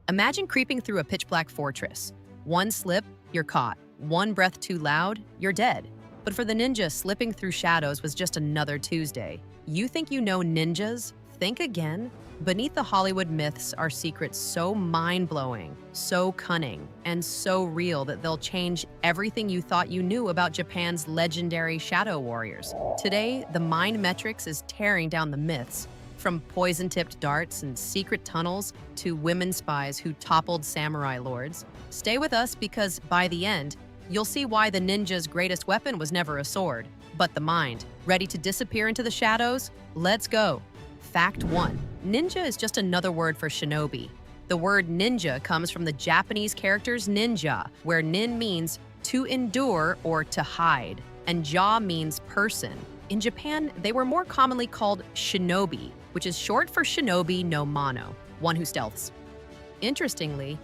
Imagine creeping through a pitch-black fortress. One slip, you're caught. One breath too loud, you're dead. But for the ninja, slipping through shadows was just another Tuesday. You think you know ninjas? Think again. Beneath the Hollywood myths are secrets so mind-blowing, so cunning, and so real that they'll change everything you thought you knew about Japan's legendary shadow warriors. Today, the Mind Metrics is tearing down the myths, from poison-tipped darts and secret tunnels to women spies who toppled samurai lords. Stay with us because by the end, you'll see why the ninja's greatest weapon was never a sword, but the mind. Ready to disappear into the shadows? Let's go. Fact 1. Ninja is just another word for shinobi. The word ninja comes from the Japanese characters ninja, where nin means to endure or to hide, and ja means person. In Japan, they were more commonly called shinobi, which is short for shinobi no mano, one who stealths. Interestingly,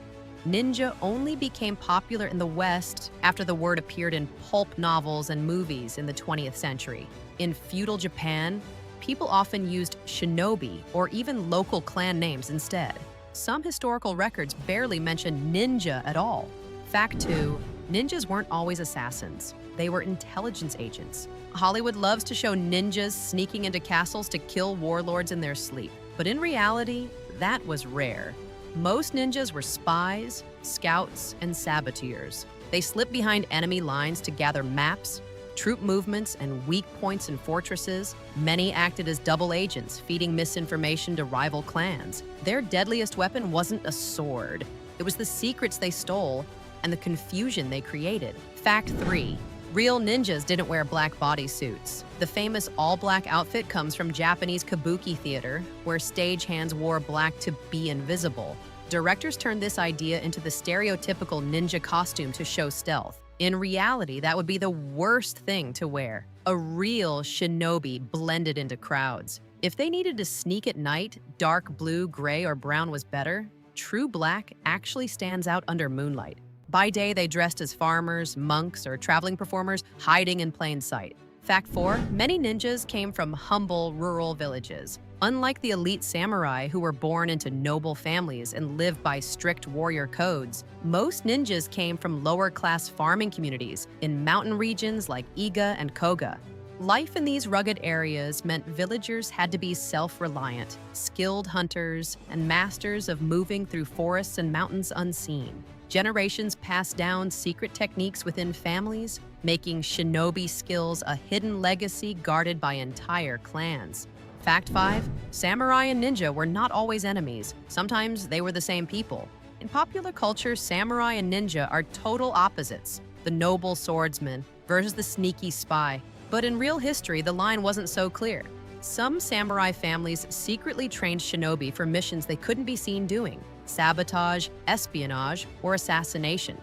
ninja only became popular in the West after the word appeared in pulp novels and movies in the 20th century. In feudal Japan, people often used shinobi or even local clan names instead. Some historical records barely mention ninja at all. Fact 2. Ninjas weren't always assassins. They were intelligence agents. Hollywood loves to show ninjas sneaking into castles to kill warlords in their sleep. But in reality, that was rare. Most ninjas were spies, scouts, and saboteurs. They slipped behind enemy lines to gather maps, troop movements, and weak points in fortresses. Many acted as double agents, feeding misinformation to rival clans. Their deadliest weapon wasn't a sword. It was the secrets they stole and the confusion they created. Fact 3. Real ninjas didn't wear black bodysuits. The famous all-black outfit comes from Japanese kabuki theater, where stagehands wore black to be invisible. Directors turned this idea into the stereotypical ninja costume to show stealth. In reality, that would be the worst thing to wear. A real shinobi blended into crowds. If they needed to sneak at night, dark blue, gray, or brown was better. True black actually stands out under moonlight. By day, they dressed as farmers, monks, or traveling performers, hiding in plain sight. Fact 4. Many ninjas came from humble, rural villages. Unlike the elite samurai who were born into noble families and lived by strict warrior codes, most ninjas came from lower-class farming communities in mountain regions like Iga and Koga. Life in these rugged areas meant villagers had to be self-reliant, skilled hunters, and masters of moving through forests and mountains unseen. Generations passed down secret techniques within families, making shinobi skills a hidden legacy guarded by entire clans. Fact 5. Samurai and ninja were not always enemies. Sometimes they were the same people. In popular culture, samurai and ninja are total opposites, the noble swordsman versus the sneaky spy. But in real history, the line wasn't so clear. Some samurai families secretly trained shinobi for missions they couldn't be seen doing: sabotage, espionage, or assassination.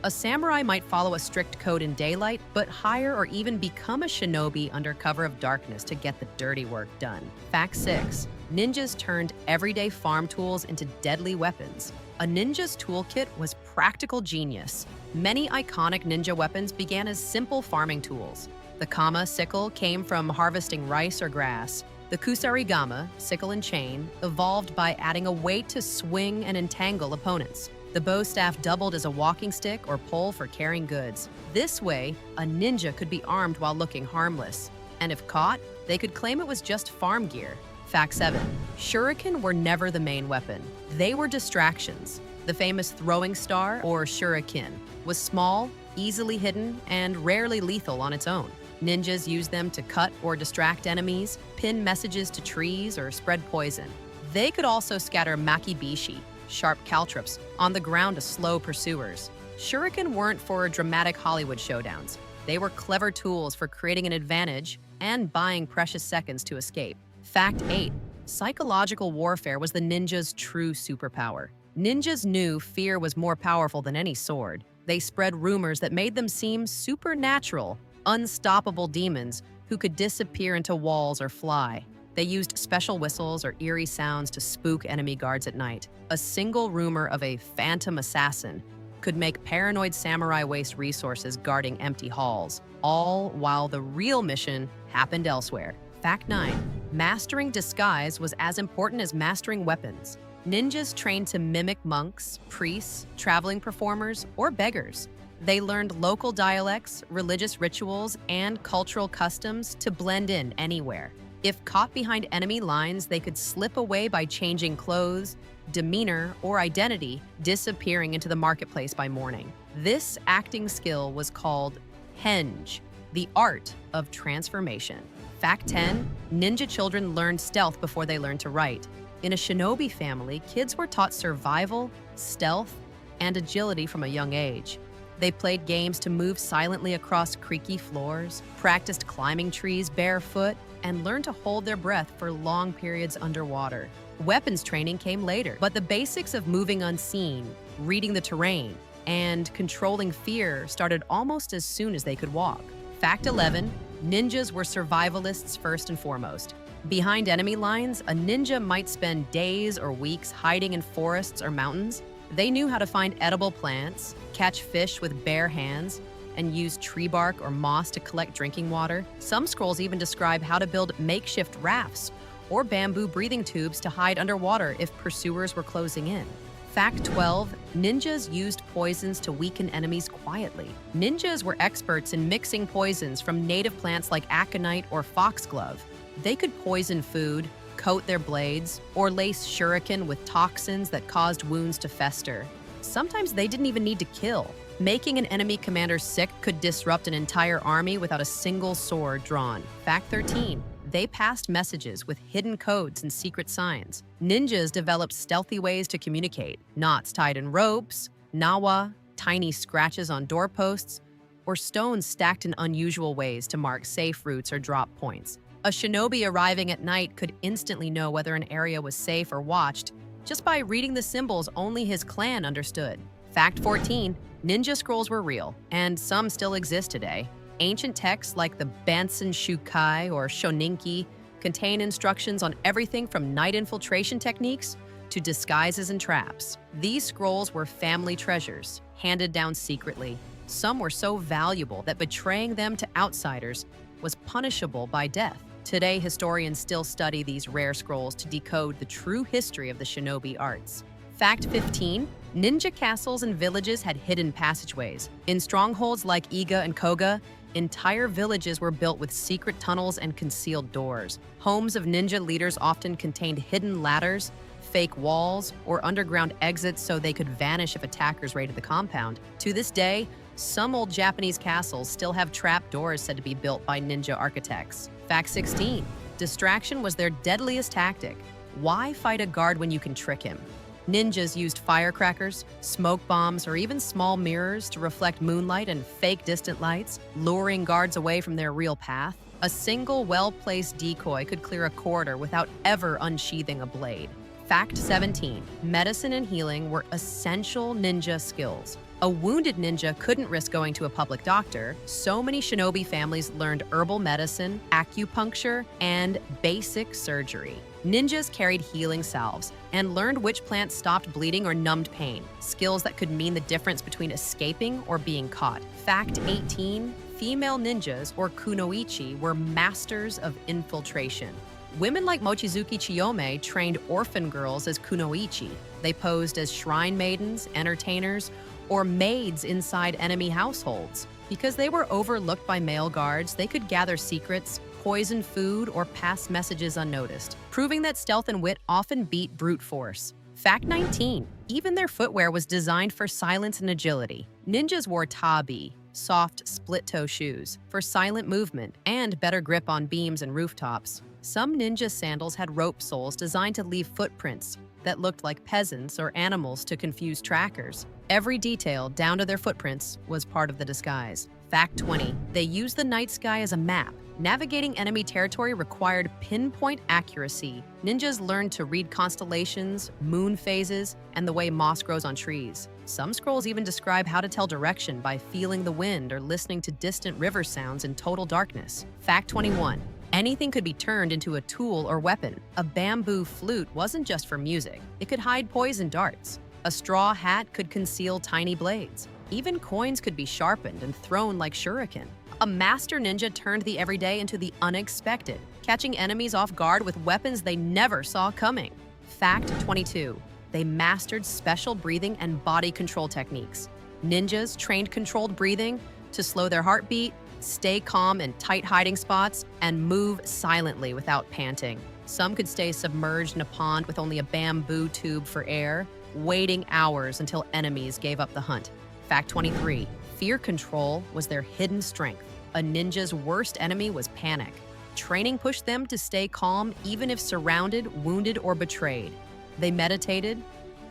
A samurai might follow a strict code in daylight, but hire or even become a shinobi under cover of darkness to get the dirty work done. Fact 6. Ninjas turned everyday farm tools into deadly weapons. A ninja's toolkit was practical genius. Many iconic ninja weapons began as simple farming tools. The kama sickle came from harvesting rice or grass. The kusarigama, sickle and chain, evolved by adding a weight to swing and entangle opponents. The bow staff doubled as a walking stick or pole for carrying goods. This way, a ninja could be armed while looking harmless. And if caught, they could claim it was just farm gear. Fact 7. Shuriken were never the main weapon. They were distractions. The famous throwing star, or shuriken, was small, easily hidden, and rarely lethal on its own. Ninjas used them to cut or distract enemies, pin messages to trees, or spread poison. They could also scatter makibishi, sharp caltrops, on the ground to slow pursuers. Shuriken weren't for dramatic Hollywood showdowns. They were clever tools for creating an advantage and buying precious seconds to escape. Fact 8. Psychological warfare was the ninja's true superpower. Ninjas knew fear was more powerful than any sword. They spread rumors that made them seem supernatural, unstoppable demons who could disappear into walls or fly. They used special whistles or eerie sounds to spook enemy guards at night. A single rumor of a phantom assassin could make paranoid samurai waste resources guarding empty halls, all while the real mission happened elsewhere. Fact 9. Mastering disguise was as important as mastering weapons. Ninjas trained to mimic monks, priests, traveling performers, or beggars. They learned local dialects, religious rituals, and cultural customs to blend in anywhere. If caught behind enemy lines, they could slip away by changing clothes, demeanor, or identity, disappearing into the marketplace by morning. This acting skill was called henge, the art of transformation. Fact 10, ninja children learned stealth before they learned to write. In a shinobi family, kids were taught survival, stealth, and agility from a young age. They played games to move silently across creaky floors, practiced climbing trees barefoot, and learned to hold their breath for long periods underwater. Weapons training came later, but the basics of moving unseen, reading the terrain, and controlling fear started almost as soon as they could walk. Fact 11, ninjas were survivalists first and foremost. Behind enemy lines, a ninja might spend days or weeks hiding in forests or mountains. They knew how to find edible plants, catch fish with bare hands, and use tree bark or moss to collect drinking water. Some scrolls even describe how to build makeshift rafts or bamboo breathing tubes to hide underwater if pursuers were closing in. Fact 12, ninjas used poisons to weaken enemies quietly. Ninjas were experts in mixing poisons from native plants like aconite or foxglove. They could poison food, coat their blades, or lace shuriken with toxins that caused wounds to fester. Sometimes they didn't even need to kill. Making an enemy commander sick could disrupt an entire army without a single sword drawn. Fact 13, they passed messages with hidden codes and secret signs. Ninjas developed stealthy ways to communicate, knots tied in ropes, nawa, tiny scratches on doorposts, or stones stacked in unusual ways to mark safe routes or drop points. A shinobi arriving at night could instantly know whether an area was safe or watched just by reading the symbols only his clan understood. Fact 14, ninja scrolls were real, and some still exist today. Ancient texts like the Bansen Shukai or Shoninki contain instructions on everything from night infiltration techniques to disguises and traps. These scrolls were family treasures, handed down secretly. Some were so valuable that betraying them to outsiders was punishable by death. Today, historians still study these rare scrolls to decode the true history of the shinobi arts. Fact 15, ninja castles and villages had hidden passageways. In strongholds like Iga and Koga, entire villages were built with secret tunnels and concealed doors. Homes of ninja leaders often contained hidden ladders, fake walls, or underground exits so they could vanish if attackers raided the compound. To this day, some old Japanese castles still have trap doors said to be built by ninja architects. Fact 16, distraction was their deadliest tactic. Why fight a guard when you can trick him? Ninjas used firecrackers, smoke bombs, or even small mirrors to reflect moonlight and fake distant lights, luring guards away from their real path. A single well-placed decoy could clear a corridor without ever unsheathing a blade. Fact 17, medicine and healing were essential ninja skills. A wounded ninja couldn't risk going to a public doctor, so many shinobi families learned herbal medicine, acupuncture, and basic surgery. Ninjas carried healing salves and learned which plants stopped bleeding or numbed pain, skills that could mean the difference between escaping or being caught. Fact 18, female ninjas, or kunoichi, were masters of infiltration. Women like Mochizuki Chiyome trained orphan girls as kunoichi. They posed as shrine maidens, entertainers, or maids inside enemy households. Because they were overlooked by male guards, they could gather secrets, poison food, or pass messages unnoticed, proving that stealth and wit often beat brute force. Fact 19, even their footwear was designed for silence and agility. Ninjas wore tabi, soft split-toe shoes, for silent movement and better grip on beams and rooftops. Some ninja sandals had rope soles designed to leave footprints that looked like peasants or animals to confuse trackers. Every detail, down to their footprints, was part of the disguise. Fact 20, they used the night sky as a map. Navigating enemy territory required pinpoint accuracy. Ninjas learned to read constellations, moon phases, and the way moss grows on trees. Some scrolls even describe how to tell direction by feeling the wind or listening to distant river sounds in total darkness. Fact 21, anything could be turned into a tool or weapon. A bamboo flute wasn't just for music. It could hide poison darts. A straw hat could conceal tiny blades. Even coins could be sharpened and thrown like shuriken. A master ninja turned the everyday into the unexpected, catching enemies off guard with weapons they never saw coming. Fact 22, they mastered special breathing and body control techniques. Ninjas trained controlled breathing to slow their heartbeat, stay calm in tight hiding spots, and move silently without panting. Some could stay submerged in a pond with only a bamboo tube for air, waiting hours until enemies gave up the hunt. Fact 23. Fear control was their hidden strength. A ninja's worst enemy was panic. Training pushed them to stay calm even if surrounded, wounded, or betrayed. They meditated,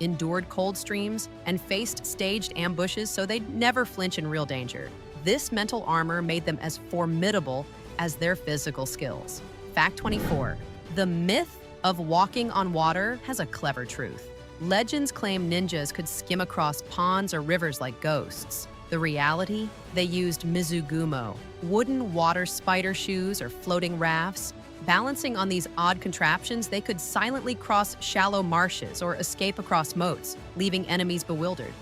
endured cold streams, and faced staged ambushes so they'd never flinch in real danger. This mental armor made them as formidable as their physical skills. Fact 24. The myth of walking on water has a clever truth. Legends claim ninjas could skim across ponds or rivers like ghosts. The reality? They used mizugumo, wooden water spider shoes or floating rafts. Balancing on these odd contraptions, they could silently cross shallow marshes or escape across moats, leaving enemies bewildered.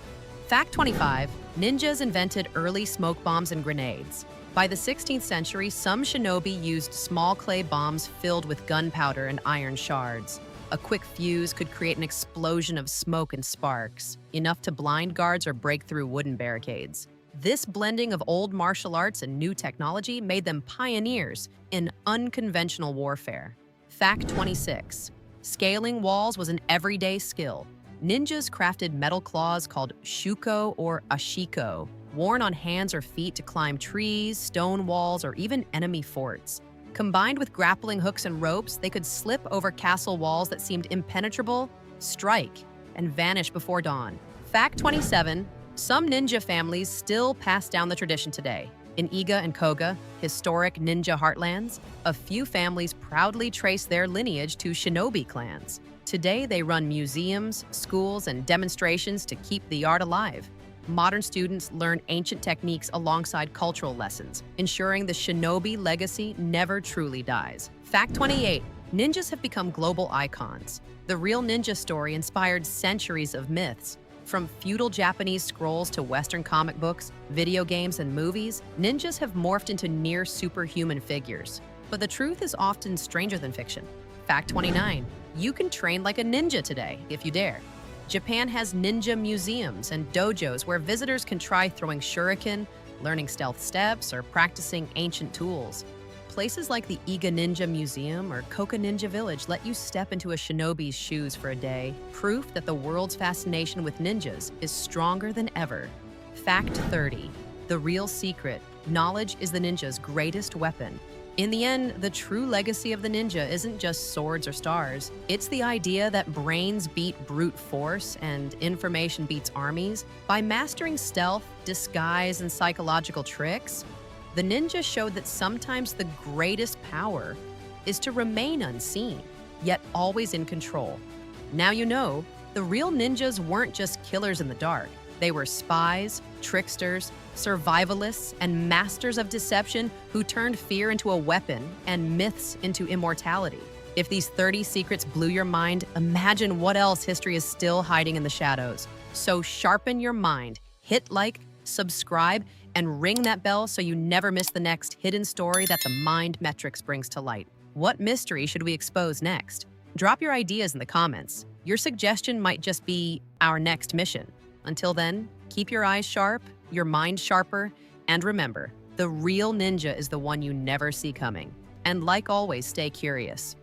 Fact 25. Ninjas invented early smoke bombs and grenades. By the 16th century, some shinobi used small clay bombs filled with gunpowder and iron shards. A quick fuse could create an explosion of smoke and sparks, enough to blind guards or break through wooden barricades. This blending of old martial arts and new technology made them pioneers in unconventional warfare. Fact 26. Scaling walls was an everyday skill. Ninjas crafted metal claws called shuko or ashiko, worn on hands or feet to climb trees, stone walls, or even enemy forts. Combined with grappling hooks and ropes, they could slip over castle walls that seemed impenetrable, strike, and vanish before dawn. Fact 27. Some ninja families still pass down the tradition today. In Iga and Koga, historic ninja heartlands, a few families proudly trace their lineage to shinobi clans. Today, they run museums, schools, and demonstrations to keep the art alive. Modern students learn ancient techniques alongside cultural lessons, ensuring the shinobi legacy never truly dies. Fact 28. Ninjas have become global icons. The real ninja story inspired centuries of myths. From feudal Japanese scrolls to Western comic books, video games, and movies, ninjas have morphed into near superhuman figures. But the truth is often stranger than fiction. Fact 29. You can train like a ninja today, if you dare. Japan has ninja museums and dojos where visitors can try throwing shuriken, learning stealth steps, or practicing ancient tools. Places like the Iga Ninja Museum or Koka Ninja Village let you step into a shinobi's shoes for a day, proof that the world's fascination with ninjas is stronger than ever. Fact 30. The real secret: knowledge is the ninja's greatest weapon. In the end, the true legacy of the ninja isn't just swords or stars. It's the idea that brains beat brute force and information beats armies. By mastering stealth, disguise, and psychological tricks, the ninja showed that sometimes the greatest power is to remain unseen, yet always in control. Now you know, the real ninjas weren't just killers in the dark. They were spies, tricksters, survivalists, and masters of deception who turned fear into a weapon and myths into immortality. If these 30 secrets blew your mind, imagine what else history is still hiding in the shadows. So sharpen your mind, hit like, subscribe, and ring that bell so you never miss the next hidden story that the Mind Metrics brings to light. What mystery should we expose next? Drop your ideas in the comments. Your suggestion might just be our next mission. Until then, keep your eyes sharp, your mind sharper, and remember, the real ninja is the one you never see coming. And like always, stay curious.